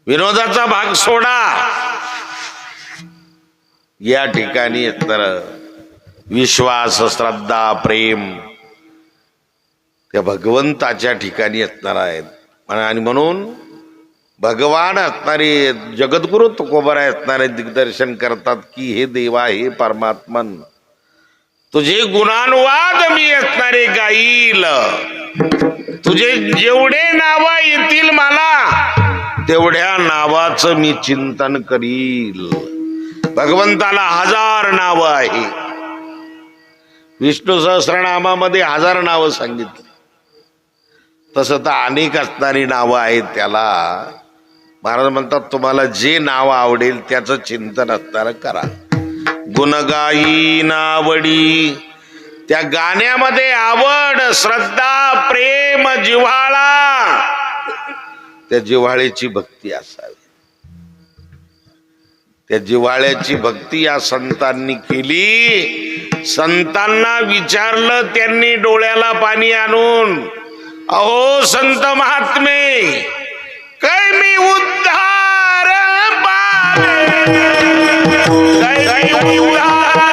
विनोदाचा भाग सोडा, या ठिकाणी तर विश्वास, श्रद्धा, प्रेम त्या भगवंताच्या ठिकाणी असणार आहेत। आणि म्हणून भगवान असणारे जगद्गुरु तुकोबाराय असणारे दिग्दर्शन करतात की हे देवा, हे परमात्मन, तुझे गुणानुवाद मी असणारे गाईल, तुझे जेवढे नाव येतील मला तेवढ्या नावाचं मी चिंतन करील। भगवंताला 1000 नाव आहे, विष्णू सहस्रनामामध्ये 1000 नावं सांगितली, तसं तर अनेक असणारी नावं आहेत त्याला। महाराज म्हणतात तुम्हाला जे नाव आवडेल त्याचं चिंतन असणारं करा। गुणगायी नावडी, त्या गाण्यामध्ये आवड, श्रद्धा, प्रेम, जिव्हाळा, त्या जिव्हाळ्याची भक्ती असावी। त्या जिव्हाळ्याची भक्ती या संतांनी केली। संतांना विचारलं त्यांनी डोळ्याला पाणी आणून, अहो संत महात्मे, कै मी उद्धार पावे, कै मी उद्धार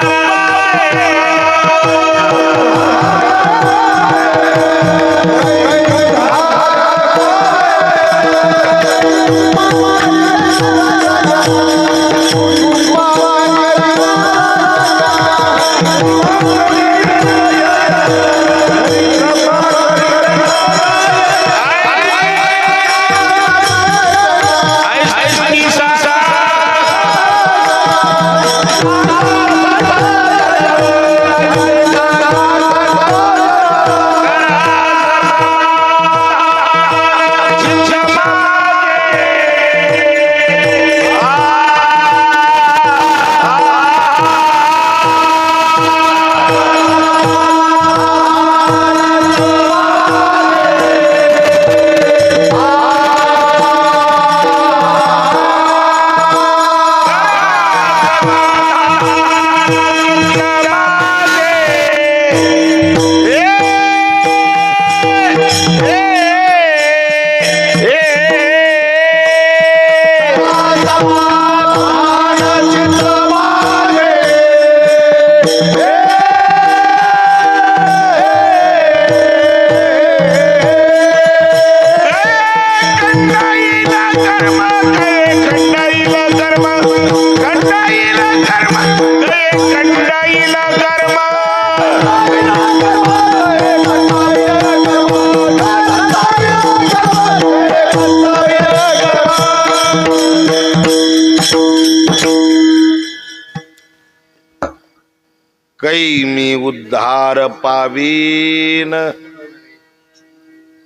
कै मी उद्धार पावीन।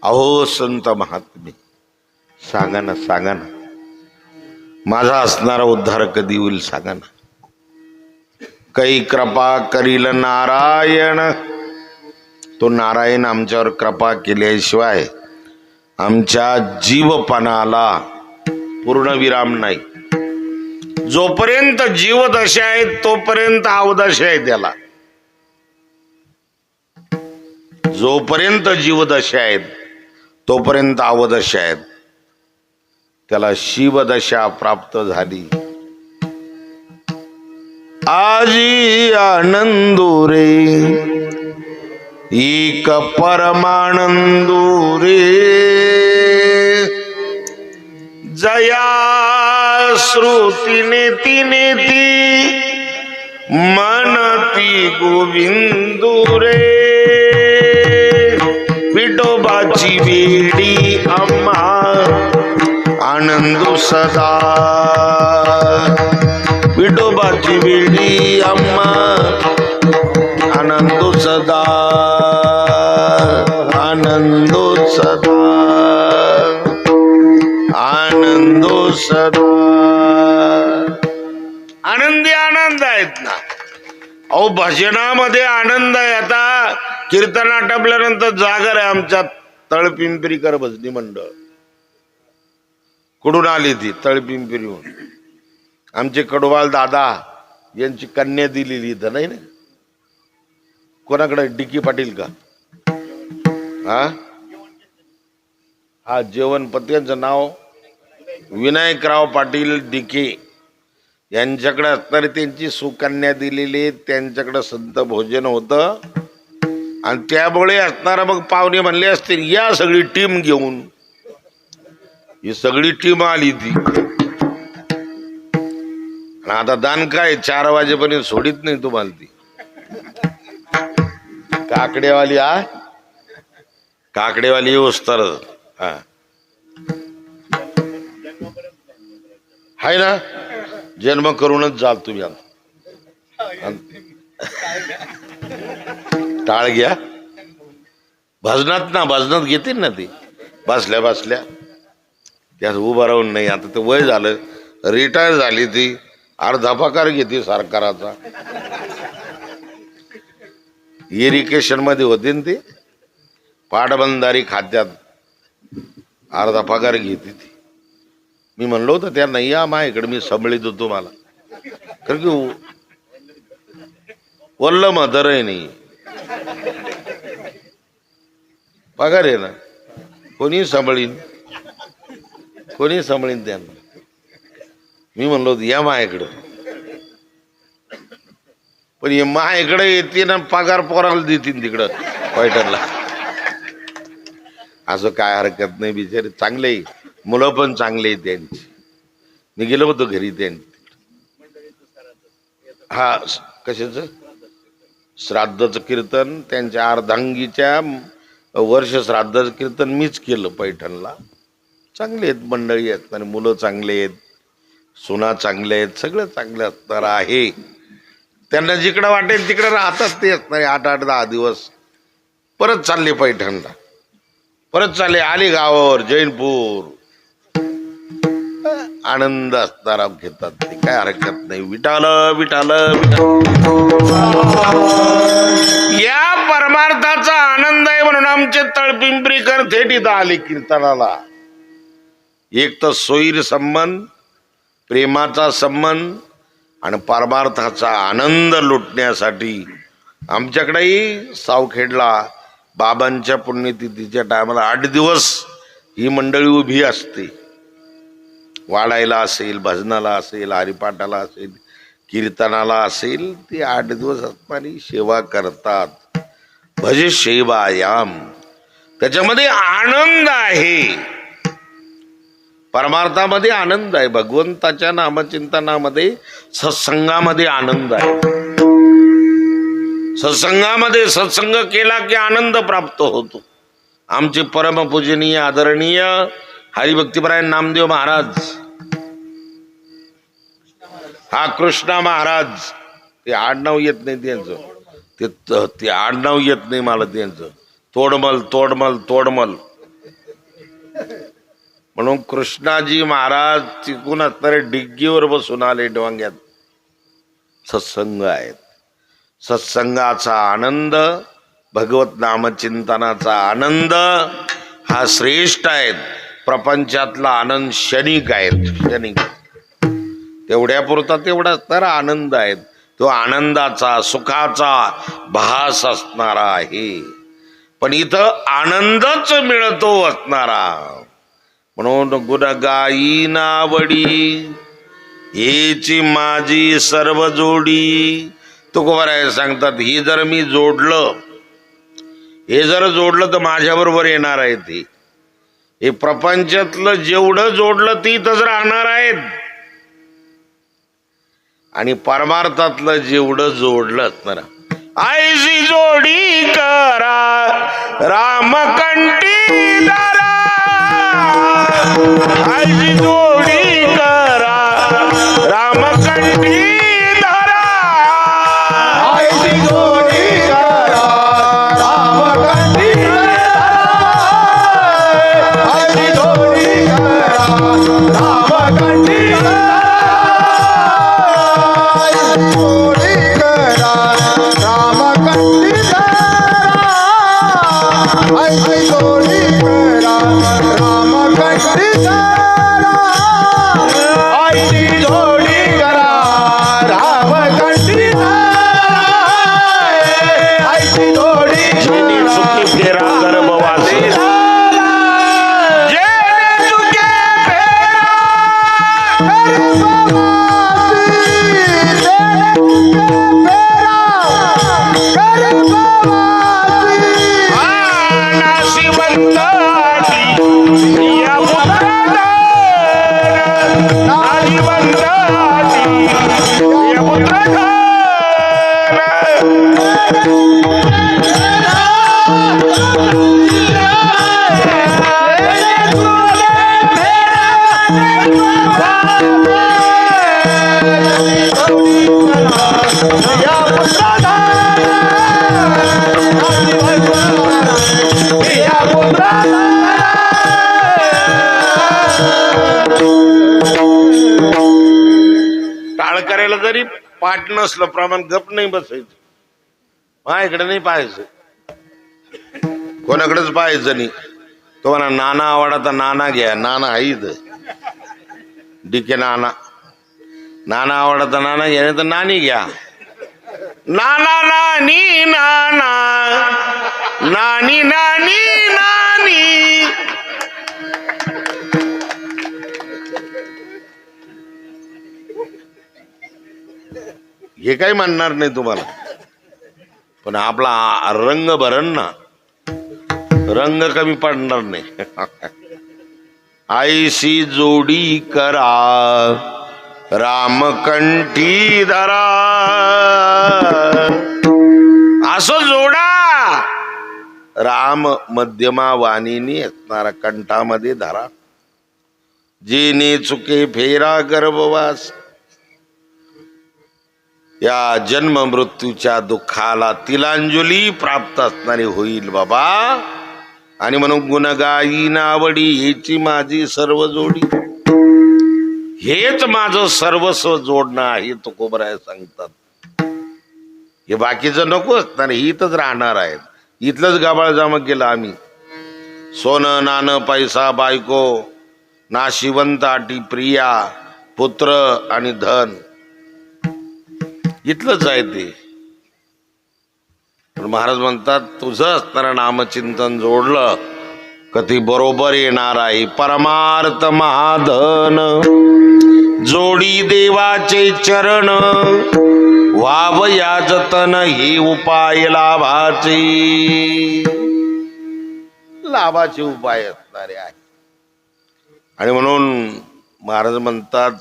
अहो संत महात्मे, सांगा ना, सांगा ना, माझा असणारा उद्धार कधी होईल सांगा ना। कै कृपा करील नारायण, तो नारायण आमच्यावर कृपा केल्याशिवाय आमच्या जीवपणाला पूर्णविराम नाही। जोपर्यंत जीवदशा आहे तोपर्यंत अवदशा आहे त्याला, जोपर्यंत जीवदशा आहेत तोपर्यंत अवदशा आहेत त्याला। शिवदशा प्राप्त झाली, आजी आनंदो रे, एक परमानंदो रे, जया श्रुतीने तिने ती मनती गोविंदू रे, विठोबाची वेडी अम्मा आनंदू सदा, विठोबाची वेडी अम्मा आनंदू सदा, आनंदो सदा, आनंदो सदा। आनंदी आनंद आहेत ना। अहो भजनामध्ये आनंद आहे। आता कीर्तन आटपल्यानंतर जागर आहे आमच्या तळपिंपरीकर भजनी मंडळ। कुठून आली ती? तळपिंपरीहून। आमचे कडवाल दादा यांची कन्या दिलेली इथं, नाही ना? कोणाकडे? डिकी पाटील का? हा, जेवण पत्यांचं नाव विनायकराव पाटील डिके यांच्याकडे असणारी त्यांची सुकन्या दिलेली, त्यांच्याकडे संत भोजन होतं आणि त्यामुळे असणारा मग पाहुणे म्हणले असतील या सगळी टीम घेऊन. ही सगळी टीम आली ती. आणि आता दान काय 4 वाजेपर्यंत सोडित नाही तुम्हाला ती काकडेवाली. काकडेवाली येऊस तर हाय ना, जन्म करूनच जाल तुम्ही. टाळ घ्या भजनात ना, भजनात घेतील ना ती बसल्या बसल्या, त्यात उभं राहून नाही. आता ते वय झालं, रिटायर झाली ती, अर्धा पगार घेते सरकाराचा. इरिगेशन मध्ये होते ना ती, पाटबंधारी खात्यात अर्धा पगार घेते ती. मी म्हणलो होतं त्या नाही या माझ्याकडे, मी सांभाळीत होतो मला, कारण की वल्ल म्हातार आहे नाही, पगार आहे ना, कोणी सांभाळीन त्यांना. मी म्हणलो होतो या माझ्याकडं, पण हे माझ्याकडे येते ना पगार पोराला देतील तिकडं पैठणला. असं काय हरकत नाही, बिचारे चांगले, मुलं पण चांगले आहेत त्यांची. मी गेलो होतो घरी त्यांनी. हा कशाचं श्राद्धाचं कीर्तन, त्यांच्या अर्धांगीच्या वर्ष श्राद्धाचं कीर्तन मीच केलं पैठणला. चांगले आहेत मंडळी आहेत आणि मुलं चांगले आहेत, सुना चांगले आहेत, सगळं चांगलं असणार आहे. त्यांना जिकडं वाटेल तिकडं राहतात ते असणारे. 8-8, 10 दिवस परत चालले पैठणला, परत चालले आले गावावर जैनपूर. आनंद असणारा घेतात ते, काय हरकत नाही. विठाल विठाल या परमार्थाचा आनंद आहे म्हणून आमचे तळपिंपरीकर थेट इथं आले कीर्तनाला. एक तर सोयीर संबंध, प्रेमाचा संबंध आणि परमार्थाचा आनंद लुटण्यासाठी. आमच्याकडेही सावखेडला बाबांच्या पुण्यतिथीच्या टायमाला 8 दिवस ही मंडळी उभी असते. वाढायला असेल, भजनाला असेल, हरिपाठाला असेल, कीर्तनाला असेल, ती 8 दिवस असणारी सेवा करतात. भज सेवायाम, त्याच्यामध्ये आनंद आहे, परमार्थामध्ये आनंद आहे, भगवंताच्या नामचिंतनामध्ये, सत्संगामध्ये आनंद आहे. सत्संगामध्ये सत्संग केला की आनंद प्राप्त होतो. आमचे परमपूजनीय आदरणीय हरिभक्तीपरायण नामदेव महाराज, हा कृष्णा महाराज, ते आडनाव येत नाही त्यांचं, ते आडनाव येत नाही मला त्यांचं. तोडमल म्हणून कृष्णाजी महाराज तिकून असणारे डिग्गीवर बसून आले डोंग्यात. सत्संग आहेत, सत्संगाचा आनंद, भगवत नामचिंतनाचा आनंद हा श्रेष्ठ आहे. प्रपंचातला आनंद क्षणिक आहेत, क्षणिक, तेवढ्यापुरता तेवढा तर आनंद आहे. तो आनंदाचा सुखाचा भास असणारा आहे, पण इथं आनंदच मिळतो असणारा. म्हणून गुणगायी नावडी हेची माझी सर्व जोडी. तुकोबाराय सांगतात, ही जर मी जोडलं, हे जर जोडलं तर माझ्या बरोबर येणार आहे. ते हे प्रपंचातलं जेवढं जोडलं ती तसं राहणार आहेत, आणि परमार्थातलं जेवढं जोडलं असणार. आईची जोडी करा रामकंठी दारा, आईची जोडी करा रामकंठी दारा, आईची जोडी करा रामकंठी दारा, आईची जोडी करा रामकंठी दारा, जोडी करा रामकंठी दारा, आईची जोडी करा रामकंठी दारा. टाळ करायला जरी पाठ नसलं प्रमाण गप नाही बसायचं, माझ्याकडे नाही पाहायचं, कोणाकडेच पाहायचं नाही. तो म्हणा नाना आवडता नाना घ्या, नाना हाईद डिके नाना, नाना आवडता नाना घ्या नाही तर नानी घ्या. नाना नानी नाना नानी नानी नानी. हे काही म्हणणार नाही तुम्हाला, पण आपला रंग भरण ना, रंग कमी पडणार नाही. आईशी जोडी करा रामकंठी धरा, असं जोडा. राम मध्यमा वाणीने असणारा कंठामध्ये धरा. जेने चुके फेरा गर्भवास, या जन्म मृत्यूच्या दुःखाला तिलांजली प्राप्त असणारी होईल बाबा. आणि म्हणून गुणगाई नावडी हेची माझी सर्व जोडी, हेच माझं सर्वस्व जोडणं आहे तुकोबराय सांगतात. हे बाकीचं नको असणार, ही इथंच राहणार आहेत, इथलंच गाबाळ जामं केलं आम्ही. सोनं नाणं पैसा बायको नाशिवंत आटी प्रिया पुत्र आणि धन इथलंच आहे ते. पण महाराज म्हणतात तुझं असणारं नामचिंतन जोडलं कधी बरोबर येणार आहे परमार्थ महाधन. जोडी देवाचे चरण व्हाव या जतन, हे उपाय लाभाचे, लाभाचे उपाय असणारे आहे. आणि म्हणून महाराज म्हणतात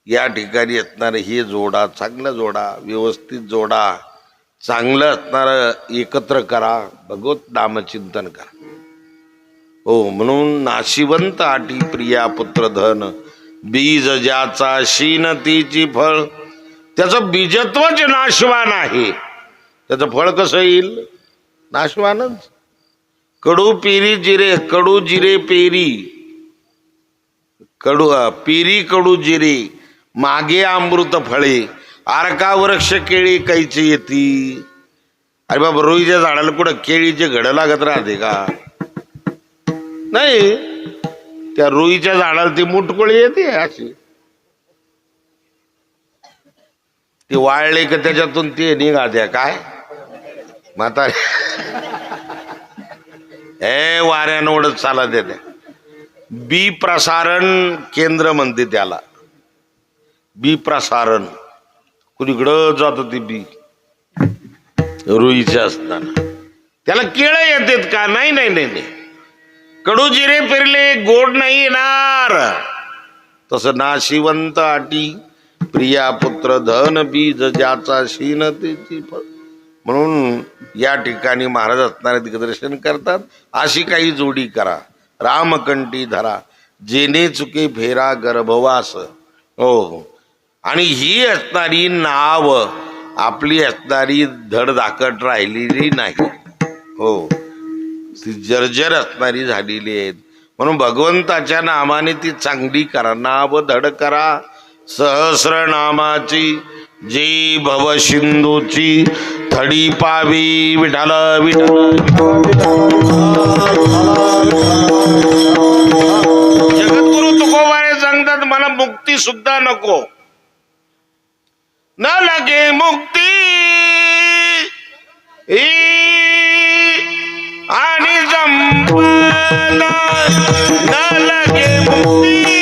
या ठिकाणी असणार हे जोडा, चांगलं जोडा, व्यवस्थित जोडा, चांगलं असणार एकत्र करा, भगवत नामचिंतन करा. हो, म्हणून नाशिवंत आटी प्रिया पुत्र धन, बीज ज्याचा शीन तीची फळ. त्याचं बीजत्वच नाशवान आहे, त्याचं फळ कसं येईल? नाशवानच. कडू पेरी जिरे, कडू जिरे पेरी, कडू पेरी कडू जिरे, मागे अमृत फळे, आरका वृक्ष केळी कैची येती. अरे बाबा, रुईच्या झाडाला कुठं केळीचे घड लागत राहते का? नाही, त्या रुईच्या झाडाला ती मुटकुळी येते अशी, ती वाळले का त्याच्यातून ते निघात्या काय म्हातारे, हे वाऱ्यानं उडत चालत येते. बी प्रसारण केंद्र म्हणते त्याला, बी प्रसारण. कुणीकडं जात ती बी रुईचे असताना त्याला केळं येतात का? नाही नाही नाही नाही. कडू जिरे पेरले गोड नाही येणार. तसं नाशिवंत आटी प्रिया पुत्र धन, बीज ज्याचा शीन त्याची फळ. म्हणून या ठिकाणी महाराज असणारे दिग्दर्शन करतात, अशी काही जोडी करा, रामकंठी धरा, जेने चुके फेरा गर्भवास. हो, आणि ही असणारी नाव आपली असणारी धडधाकट राहिलेली नाही. हो, ती जर्जर असणारी झालेली आहेत. म्हणून भगवंताच्या नामाने ती चांगली करा, नाव धड करा. सहस्र नामाची जी भव सिंधूची थडी पावी, विठाल विठाल. जगद्गुरु तुकोबारे सांगतात मला मुक्ती सुद्धा नको, न लगे मुक्ती आणि संपदा, न लगे मुक्ती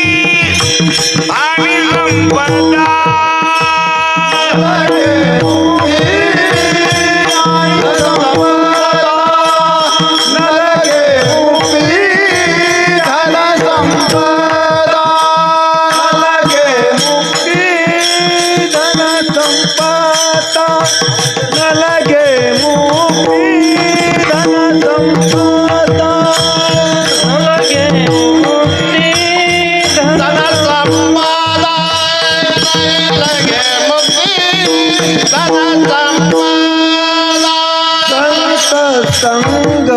संग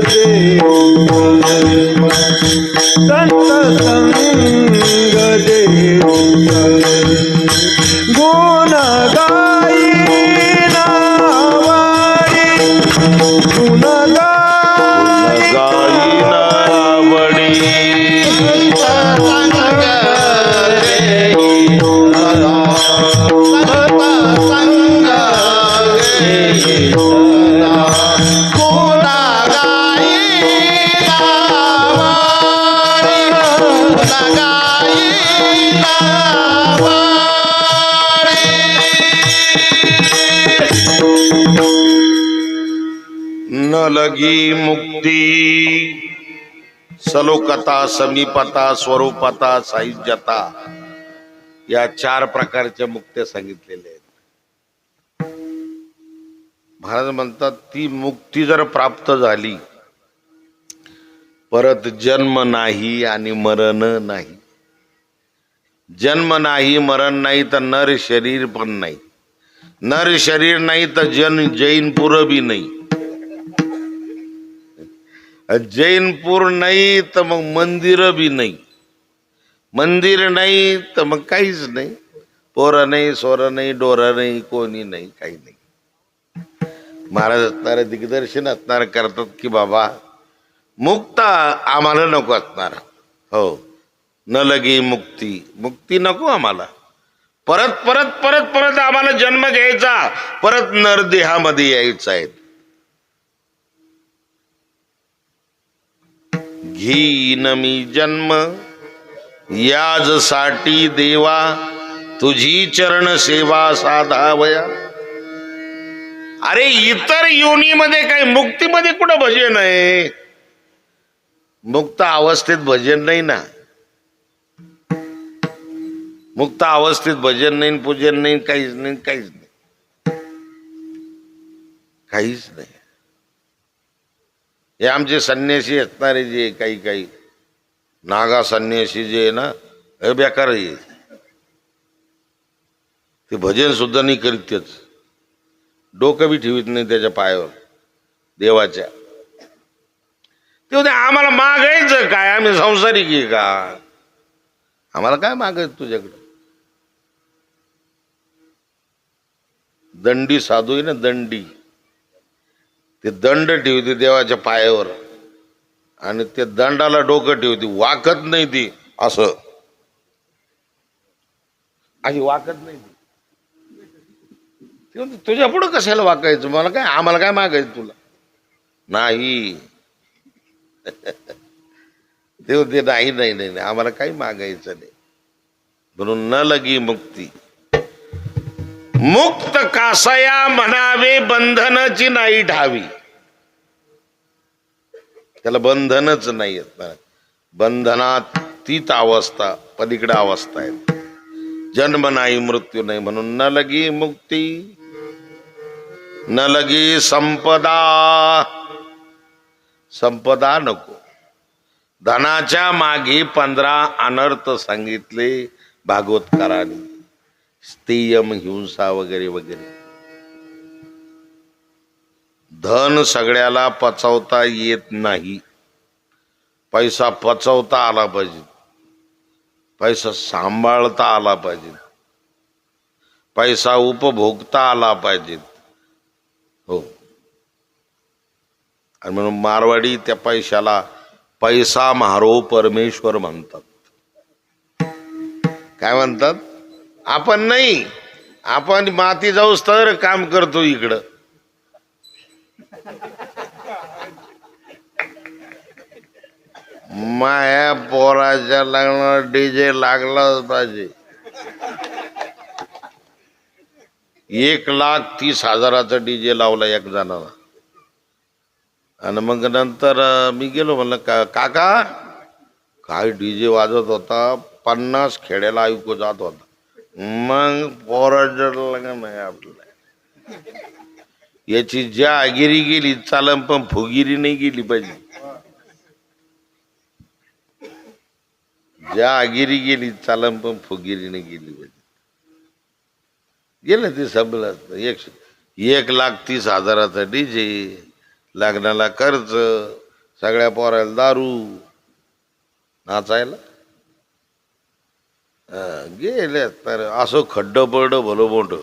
दे संत संग दे गुण गाई नावाडी गुण गाई नावडी न लगी मुक्ती सलोकता समीपता स्वरूपता साहिज्यता या 4 प्रकारच्या मुक्त्या सांगितलेल्या आहेत. महाराज म्हणतात ती मुक्ती जर प्राप्त झाली परत जन्म नाही आणि मरण नाही. जन्म नाही मरण नाही तर नर शरीर पण नाही. नर शरीर नाही तर जैनपूर बी नाही. जैनपूर नाही तर मग मंदिर बी नाही. मंदिर नाही तर मग काहीच नाही. पोरं नाही सोरं नाही डोरं नाही कोणी नाही काही नाही. महाराज असणारे दिग्दर्शन असणार करतात की बाबा मुक्त आम्हाला नको असणार. हो न लगी मुक्ती मुक्ती नको आम्हाला. परत परत परत परत आम्हाला जन्म घ्यायचा परत नरदेहामध्ये यायचं आहे. घेईन मी जन्म याजसाठी देवा तुझी चरण सेवा साधावया. अरे इतर योनीमध्ये काय मुक्तीमध्ये कुठं भजन आहे. मुक्त अवस्थेत भजन नाही ना. मुक्त अवस्थेत भजन नाही पूजन नाही काहीच नाही काहीच नाही काहीच नाही. हे आमचे संन्यासी असणारे जे काही काही नागा संन्यासी जे आहे ना हे बेकार आहे. ते भजन सुद्धा नाही करीत. तेच डोकं बी ठेवीत नाही त्याच्या पायावर देवाच्या. ते होते आम्हाला मागायचं काय आम्ही संसारिक आहे का. आम्हाला काय मागायचं तुझ्याकडं. दंडी साधू आहे ना दंडी ते दंड ठेवते देवाच्या पायावर आणि ते दंडाला डोकं ठेवते. वाकत नाही ती असं अशी वाकत नाही ती. तुझ्या पुढं कशाला वाकायचं. मला काय आम्हाला काय मागायचं तुला नाही. ते नाही नाही नाही आम्हाला काही मागायचं नाही. म्हणून न लगी मुक्ती. मुक्त कासया म्हणावे बंधनाची नाही ठावी. त्याला बंधनच नाही असणार. बंधनात तीच अवस्था पलीकडे अवस्था आहे. जन्म नाही मृत्यू नाही. म्हणून न लगी मुक्ती न लगी संपदा. संपदा नको. धनाच्या मागे 15 अनर्थ सांगितले भागवतकारांनी. स्तेयम हिंसा वगैरे वगैरे. धन सगळ्याला पचवता येत नाही. पैसा पचवता आला पाहिजे. पैसा सांभाळता आला पाहिजे. पैसा उपभोगता आला पाहिजे. हो आणि म्हणून मारवाडी त्या पैशाला पैसा म्हारो परमेश्वर म्हणतात. काय म्हणतात. आपण नाही आपण माती जाऊस तर काम करतो इकडं. माया पोराच्या लग्नाला डीजे लागलाच पाहिजे. 1,30,000चा डीजे लावला एक जणाला. आणि मग नंतर मी गेलो, म्हणलं काका काय डीजे वाजत होता, 50 खेड्याला ऐकू जात होता. मग पोराचं लग्न नाही आपल्याला. याची ज्या आगिरी गेली चालम, पण फुगिरी नाही गेली पाहिजे. ज्या आगिरी गेली चालम, पण फुगिरी नाही गेली पाहिजे. गेलं ते सबला. 1,30,000चा डीजे, लग्नाला खर्च, सगळ्या पोराला दारू, नाचायला गेले. तर असं खड्ड पड भलं मोठ.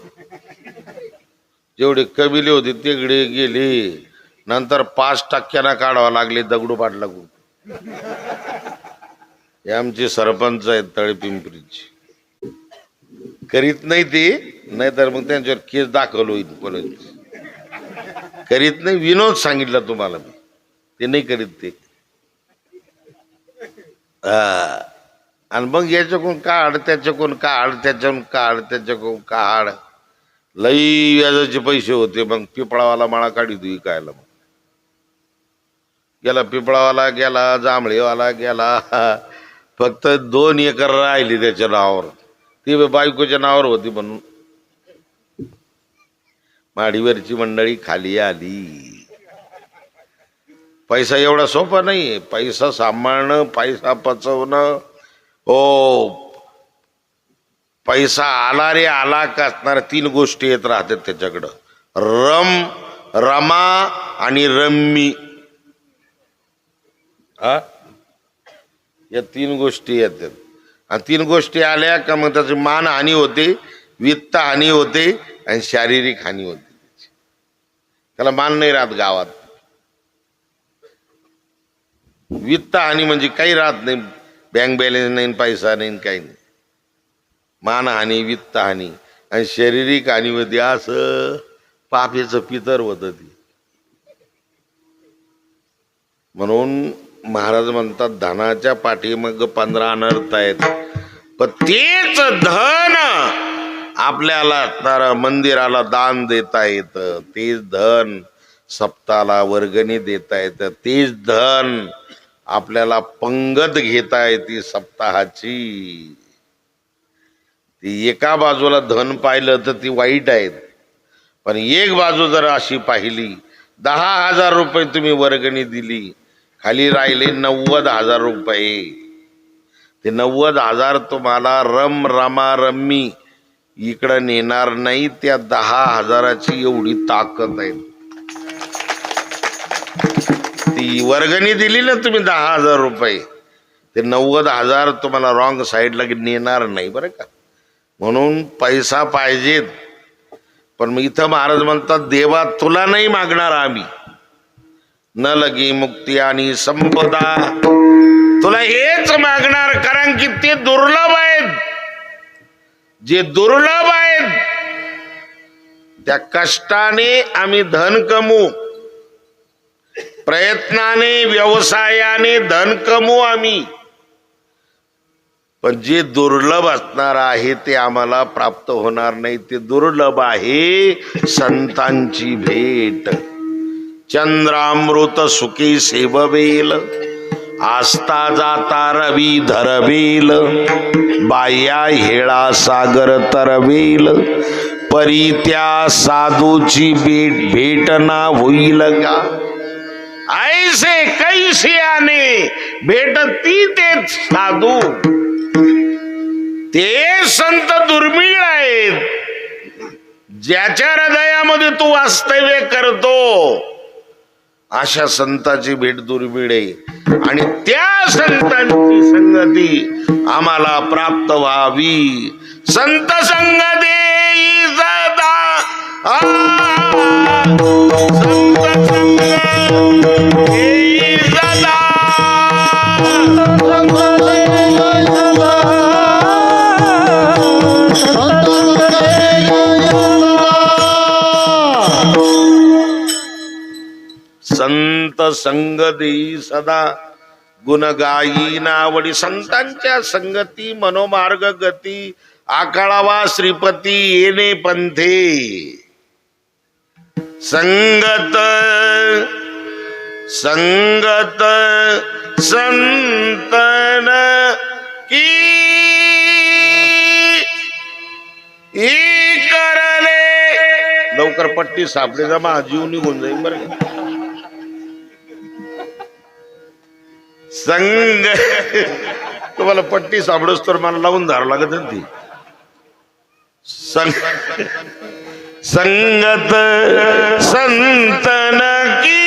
जेवढे कबिले होते तिकडे गेले. नंतर 5% काढावं लागले दगडूपाट लागून. हे आमचे सरपंच आहेत तळेपिंपरीचे. करीत नाही ते, नाहीतर मग त्यांच्यावर केस दाखल होईल. कोणाची करीत नाही. विनोद सांगितला तुम्हाला मी, ते नाही करीत ते. आणि मग याच्याकडून काढ, त्याच्याकडून काढ, त्याच्याकडून काढ, त्याच्याकडून काढ. लई व्याजाचे पैसे होते. मग पिपळावाला माळा काढी तू विकायला. मग गेला पिपळावाला, गेला जांभळेवाला गेला. फक्त 2 एकर राहिली त्याच्या नावावर. ती बायकोच्या नावावर होती म्हणून. माडीवरची मंडळी खाली आली. पैसा एवढा सोपा नाही. पैसा सांभाळणं, पैसा पचवणं. हो, पैसा आला रे आला का असणार 3 गोष्टी येत राहतात त्याच्याकडं. रमा आणि रम्मी. या 3 गोष्टी येतात. आणि 3 गोष्टी आल्या का मग त्याची मानहानी होते, वित्त हानी होते आणि शारीरिक हानी होते. त्याला मान नाही राहत गावात. वित्त हानी म्हणजे काही राहत नाही. बँक बॅलन्स नाही, पैसा नाही, काही नाही. मानहानी, वित्त हानी आणि शारीरिक हानी होती. असं पापेचं पितर होतं ती. म्हणून महाराज म्हणतात धनाच्या पाठीमाग 15 अनर्थ आहेत. पण तेच धन आपल्याला तर मंदिराला दान देता येतं. तेच धन सप्ताहाला वर्गणी देता येतं. तेच धन आपल्याला पंगत घेता येते सप्ताहाची. ती एका बाजूला धन पाहिलं तर ती वाईट आहे. पण एक बाजू जर अशी पाहिली, 10,000 रुपये तुम्ही वर्गणी दिली, खाली राहिले 90,000 रुपये. ते 90,000 तुम्हाला रमा रम्मी इकडं नेणार नाही. त्या 10,000ची एवढी ताकद आहे. ती वर्गणी दिली ना तुम्ही 10,000 रुपये, ते 90,000 तुम्हाला रॉंग साईडला नेणार नाही बरं का. म्हणून पैसा पाहिजेत. पण मग इथं महाराज म्हणतात देवा तुला नाही मागणार आम्ही. न लगी मुक्ती आणि संपदा, तुला हेच मागणार. कारण की ते दुर्लभ आहेत. जे दुर्लभ आहेत त्या कष्टाने आम्ही धन कमवू, प्रयत्नाने व्यवसायाने धन कमवू आम्ही. पण जे दुर्लभ असणार आहे ते आम्हाला प्राप्त होणार नाही. ते दुर्लभ आहे संतांची भेट. चंद्रामृत सुखी सेववेल, आस्था जाता रवी धरवेल, बाया हेळा सागर तरवेल, परी त्या साधूची भेटना होईल का. ऐसे कैसे आने भेटती ते साधू. ते संत दुर्मिळ आहेत ज्याच्या हृदयामध्ये तू वास्तव्य करतो. अशा संताची भेट दुर्मिळ आहे. आणि त्या संतांची संगती आम्हाला प्राप्त व्हावी. संत संग देई सदा, संत संग देई सदा, संत संग देई सदा. गुण गायी नावडी संतांच्या संगती मनोमार्ग गती आकाळावा श्रीपती येणे पंथे संगत संगत संतन की करले लवकर पट्टी सापडे जमा जीव निघून जाईल बरं का. संग तुम्हाला पट्टी सापडस तर मला लावून धरावं लागत ना ती. संगत संतन की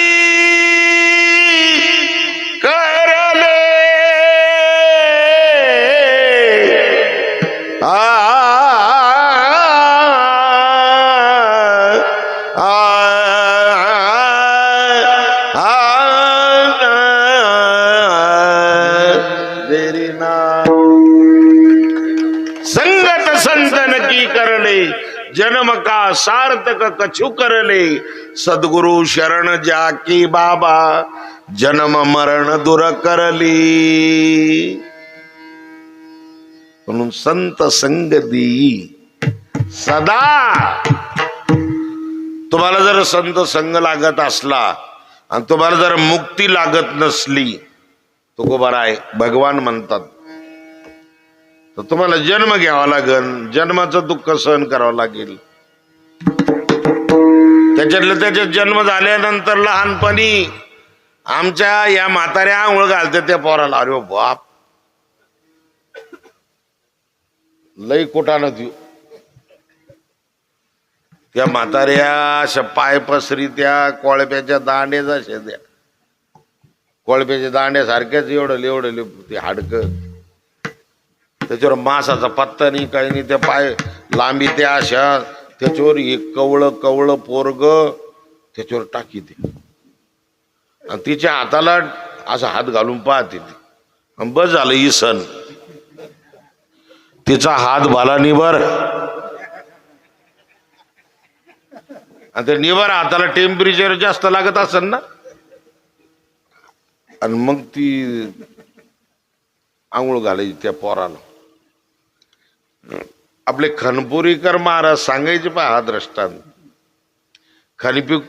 करले संगत संतन की करले जन्म का सार्थक कछु करले सद्गुरु शरण जाकी बाबा जन्म मरण दूर करली. म्हणून संत संग देई सदा. तुम्हाला जर संत संग लागत असला आणि तुम्हाला जर मुक्ती लागत नसली तो गोबर आहे भगवान म्हणतात तर तुम्हाला जन्म घ्यावा लागेल. जन्माचं दुःख सहन करावं लागेल. त्याच्यातलं त्याच्यात जन्म झाल्यानंतर लहानपणी आमच्या या म्हाताऱ्या आंघोळ घालते त्या पोराला. अरे बाप लई कोटानं देऊ त्या म्हाताऱ्या अशा पाय पसरी त्या कोळप्याच्या दांड्याचा शेद्या कोळप्याच्या दांड्यासारख्याच एवढं ते हाडकं त्याच्यावर मासाचा पत्ता नाही काही नाही. त्या पाय लांबी त्या अशा त्याच्यावर एक कवळं पोरग त्याच्यावर टाकी ते आणि तिच्या हाताला असा हात घालून पाहते ती. बस झालं ही सण तिचा हात भाला निबर आणि ते निबर हाताला टेम्परेचर जास्त लागत असेल ना आणि मग ती आंघोळ घालायची त्या पोराला. आपले खनपुरीकर महाराज सांगायचे पहा हा दृष्टांत.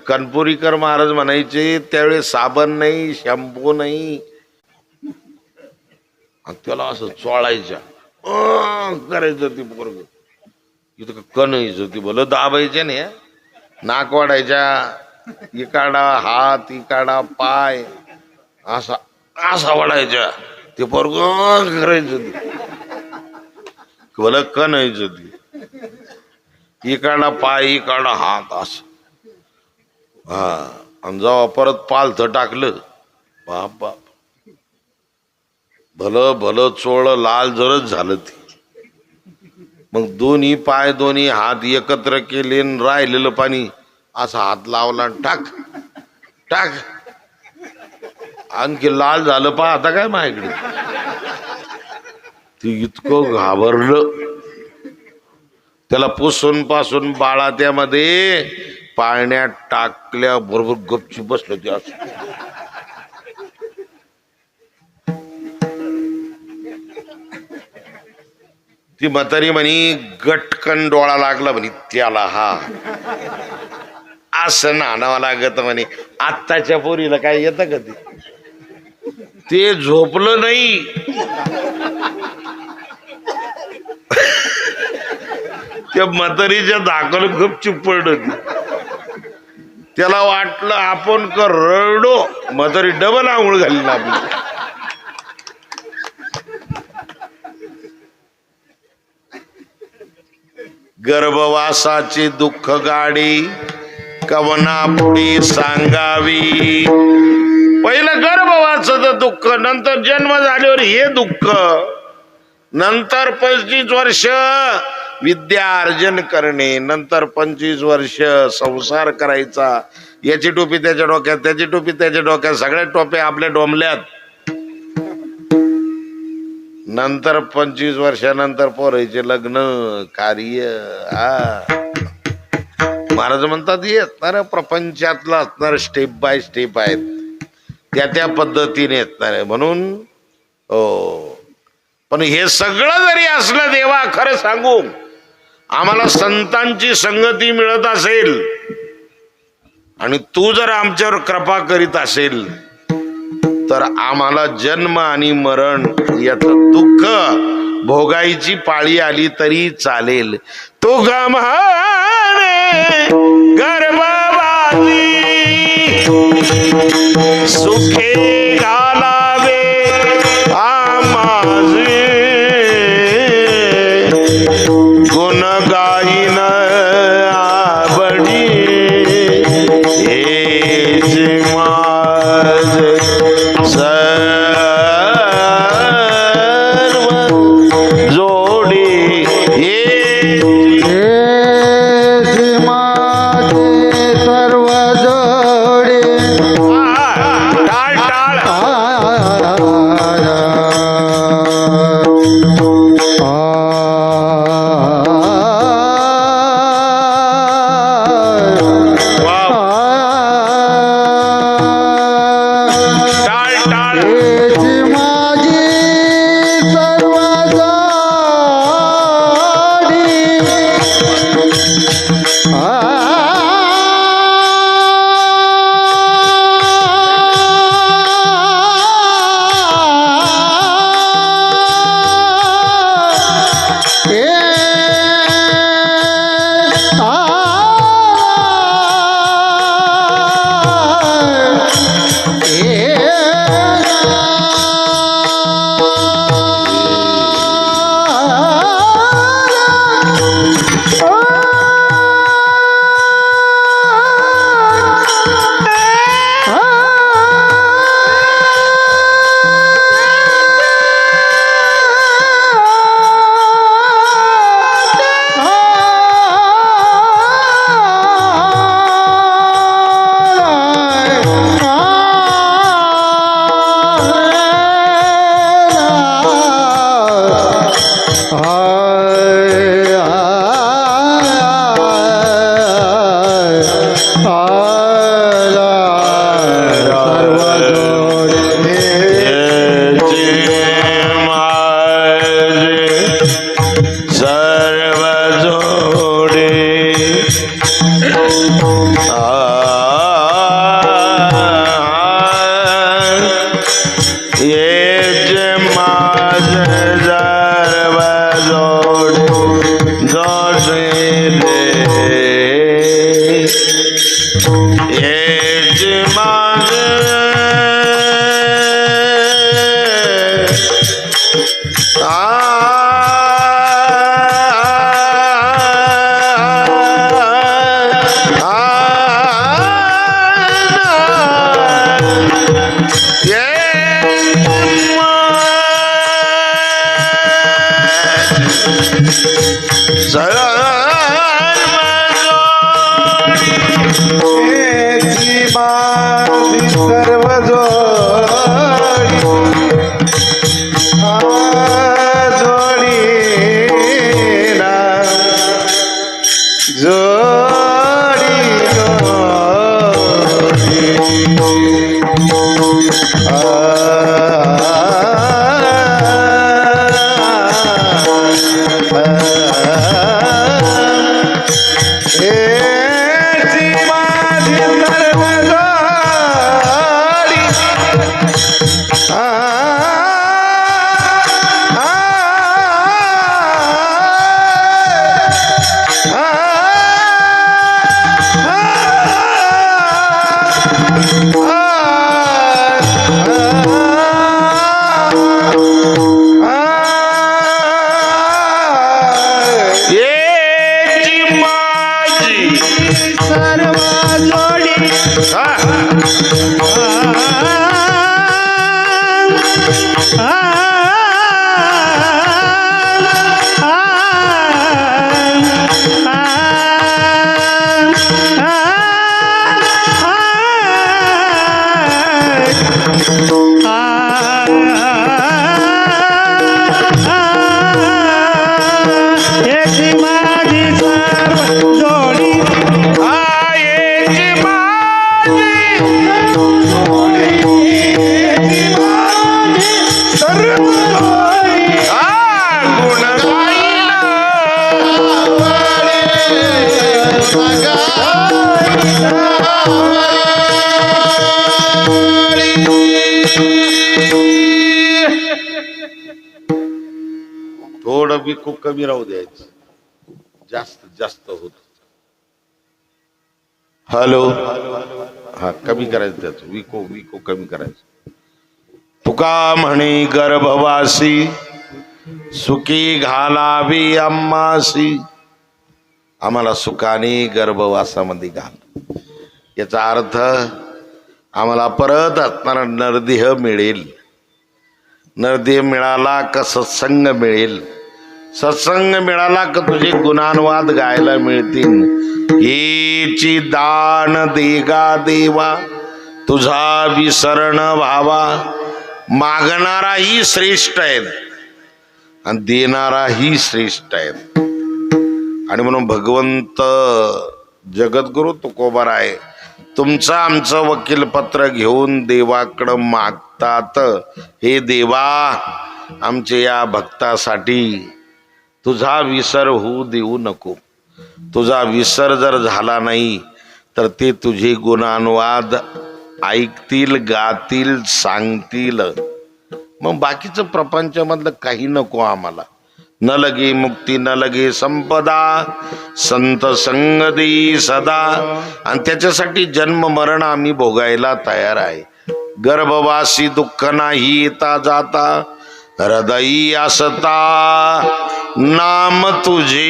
खनपुरीकर महाराज म्हणायचे त्यावेळेस साबण नाही शॅम्पू नाही त्याला असं चोळायच्या करायचं ती पोरग इथं कणायचं ती भलं दाबायचे नाही नाक वाढायच्या इकाडा हात इकाडा पाय असा असा वाढायच्या ते पोरग करायचं ती भलं कणायचं ती इकाडा पाय इकाडा हात असं. हा आणि जेव्हा परत पालथं टाकलं बाप बाप भलं चोळ लाल जरच झालं ते. मग दोन्ही पाय दोन्ही हात एकत्र केले राहिलेलं पाणी असा हात लावला टाक टाक आणखी लाल झालं पहा आता काय माझ्याकडे. ते इतकं घाबरलं त्याला पुसून पासून बाळा त्यामध्ये पाळण्यात टाकल्या बरोबर गपची बसलं ते असं. ती म्हातारी म्हणी गटकन डोळा लागला म्हणे त्याला हा असं नाणावं लागत म्हणे. आत्ताच्या पोरीला काय येतं का ते झोपलं नाही त्या म्हातारीच्या धाकल गपचूप पडलं. त्याला वाटलं आपण का रडो म्हातारी डबल आंघोळ घाली ना आपली. गर्भवासाची दुःख गाडी कवना पुढी सांगावी. पहिलं गर्भवासाचं दुःख नंतर जन्म झाल्यावर हे दुःख नंतर 25 वर्ष विद्या अर्जन करणे नंतर 25 वर्ष संसार करायचा. याची टोपी त्याच्या डोक्यात त्याची टोपी त्याच्या डोक्यात सगळ्या टोप्या आपल्या डोंबल्यात. नंतर 25 वर्षानंतर पोरायचे लग्न कार्य. महाराज म्हणतात हे असणार प्रपंचातलं असणार स्टेप बाय स्टेप आहेत. त्या त्या पद्धतीने येणार आहे म्हणून. हो, पण हे सगळं जरी असलं देवा, खरं सांगू, आम्हाला संतांची संगती मिळत असेल आणि तू जर आमच्यावर कृपा करीत असेल तर आम्हाला जन्म आणि मरण याचं दुःख भोगायची पाळी आली तरी चालेल. तू गमाने गर्भवासी सुखे घालावे आमाजे गुण गाईन आवडी हेच माझे सर्व जोडी हेच माझे सर्व जोडे. टाळ टाळ टाळ टाळ हेच माझी सर्व सर्व जोडे हेच माझे सर्व जोडे जोडले हेच माझे सर्व जोडी जोडी ना जोडी जोडी थोडं विको कमी राहू द्यायचं, जास्त जास्त होत. हॅलो, हा कमी करायचं, त्याचं विको विको कमी करायचं. तुका म्हणे गर्भवासी सुखी घालावी आम्हासी, आम्हाला सुखाने गर्भवासामध्ये घाल. याचा अर्थ आम्हाला परत असणारा नरदेह मिळेल. नरदेह मिळाला का सत्संग मिळेल. सत्संग मिळाला का तुझे गुणानुवाद गायला मिळतील. हेची दान देगा देवा तुझा विसरण व्हावा. मागणाराही श्रेष्ठ आहे आणि देणाराही श्रेष्ठ आहे. आणि म्हणून भगवंत जगद्गुरु तुकोबाराय तुमचं आमचं वकीलपत्र घेऊन देवाकडं मागतात. हे देवा, आमच्या या भक्तासाठी तुझा विसर होऊ देऊ नको. तुझा विसर जर झाला नाही तर ते तुझे गुणानुवाद ऐकतील, गातील, सांगतील. मग बाकीचं प्रपंचामधलं काही नको आम्हाला. न लगे मुक्ती न लगे संपदा, संत संग दे सदा. आणि त्याच्यासाठी जन्म मरण आम्ही भोगायला तयार आहे. गर्भवासी दुःख नाही येता जाता, हृदयी असता नाम तुझे.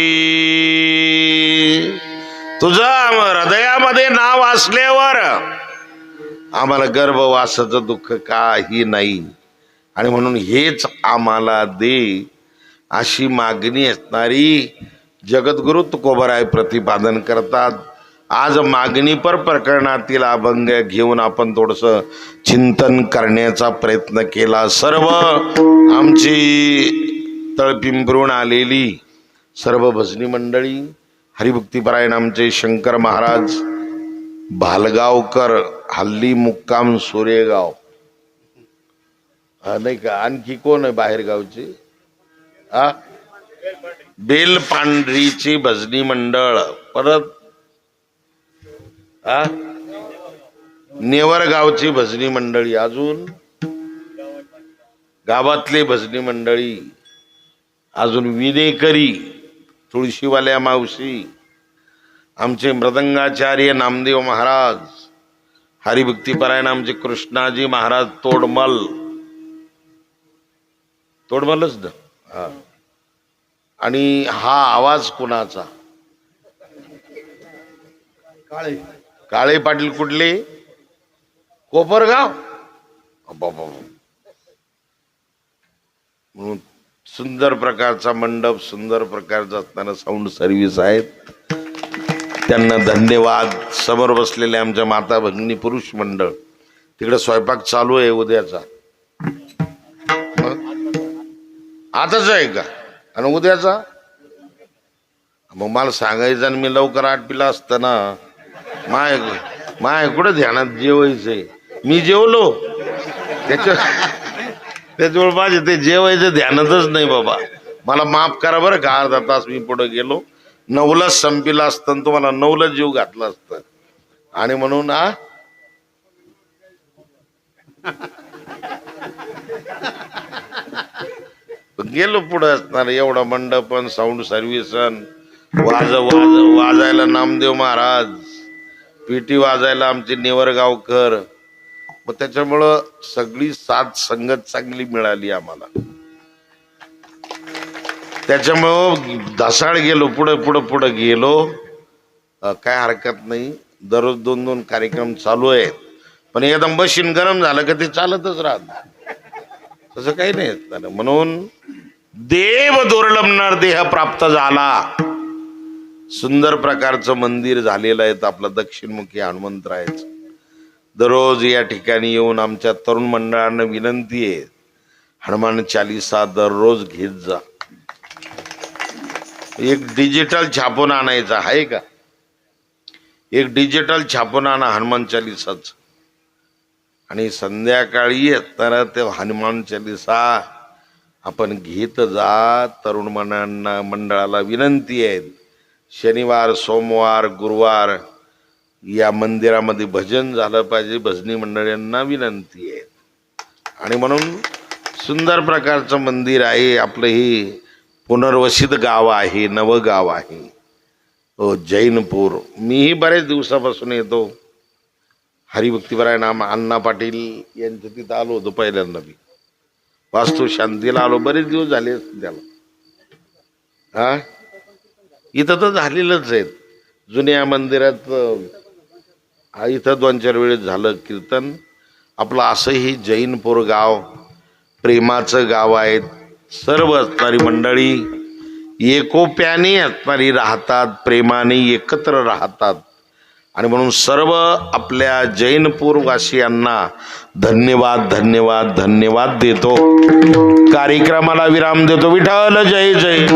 तुझं हृदयामध्ये नाव असल्यावर आम्हाला गर्भवासाचं दुःख काही नाही. आणि म्हणून हेच आम्हाला दे अशी मागणी असणारी जगद्गुरु तुकोबाराय प्रतिपादन करतात. आज मागणीपर प्रकरणातील अभंग घेऊन आपण थोडंसं चिंतन करण्याचा प्रयत्न केला. सर्व आमची तळपिंपरून आलेली सर्व भजनी मंडळी, हरिभक्तीपरायण आमचे शंकर महाराज भालगावकर, हल्ली मुक्काम सोरेगाव, नाही का, आणखी कोण आहे बाहेर गावचे? बेलपांढरीची भजनी मंडळ, परत नेवरगावची भजनी मंडळी, अजून गावातले भजनी मंडळी, अजून विनेकरी, तुळशीवाल्या मावशी, आमचे मृदंगाचार्य नामदेव महाराज, हरिभक्तीपरायण आमचे कृष्णाजी महाराज तोडमल, तोडमलच ना. हा, आणि हा आवाज कुणाचा? काळे, काळे पाटील कुठले? कोपरगाव. म्हणून सुंदर प्रकारचा मंडप, सुंदर प्रकारचा असताना साऊंड सर्व्हिस आहेत, त्यांना धन्यवाद. समोर बसलेले आमच्या माता भगिनी पुरुष मंडळ, तिकडे स्वयंपाक चालू आहे उद्याचा. आताच आहे का? आणि उद्याचा मग मला सांगायचं आणि मी लवकर आटपिला असतं ना. माय कुठं ध्यानात जेवायचंय, मी जेवलो त्याच्यामुळे माझे ते जेवायचं ध्यानातच नाही बाबा. मला माफ करा बरं का, अर्धा तास मी पुढे गेलो. 9ला संपीला असतं, तुम्हाला 9ला जीव घातला असतं. आणि म्हणून गेलो पुढे असणार. एवढा मंडपन, साऊंड सर्व्हिसन, वाजायला नामदेव महाराज, पेटी वाजायला आमचे नेवरगावकर. मग त्याच्यामुळं सगळी साथ संगत चांगली मिळाली आम्हाला. त्याच्यामुळं ढसाळ गेलो, पुढे पुढे पुढे गेलो. काय हरकत नाही, दररोज 2-2 कार्यक्रम चालू आहेत. पण एकदम मशीन गरम झालं का ते चालतच राहत, तसं काही नाही. म्हणून देव दुर्लभ नरदेह प्राप्त झाला. सुंदर प्रकारचं मंदिर झालेलं आहे आपलं दक्षिणमुखी हनुमंतरायचं. दररोज या ठिकाणी येऊन आमच्या तरुण मंडळांना विनंती आहे, हनुमान चालीसा दररोज घेत जा. एक डिजिटल छापून आणायचा आहे का? एक डिजिटल छापून आणा हनुमान चालीसाच. आणि संध्याकाळी तर ते हनुमान चालीसा आपण घेत जा. तरुण मंडळाला विनंती आहे, शनिवार, सोमवार, गुरुवार या मंदिरामध्ये भजन झालं पाहिजे. भजनी मंडळांना विनंती आहे. आणि म्हणून सुंदर प्रकारचं मंदिर आहे आपलं हे पुनर्वसित गाव आहे, नवं गाव आहे जैनपूर. मीही बरेच दिवसापासून येतो. हरिभक्तीपरायण अण्णा पाटील यांच्या तिथं आलो होतो पहिल्यांदा. मी वास्तू शांतीला आलो, बरेच दिवस झाले त्याला. हा इथं तर झालेलंच आहेत. जुन्या मंदिरात इथं 2-4 वेळेस झालं कीर्तन. आपलं असंही जैनपूर गाव प्रेमाचं गाव आहे. सर्व असणारी मंडळी एकोप्याने असणारी राहतात, प्रेमाने एकत्र राहतात. आणि म्हणून सर्व आपल्या जैनपूर वासियांना धन्यवाद धन्यवाद धन्यवाद देतो. कार्यक्रमाला विराम देतो. विठ्ठल जय जय.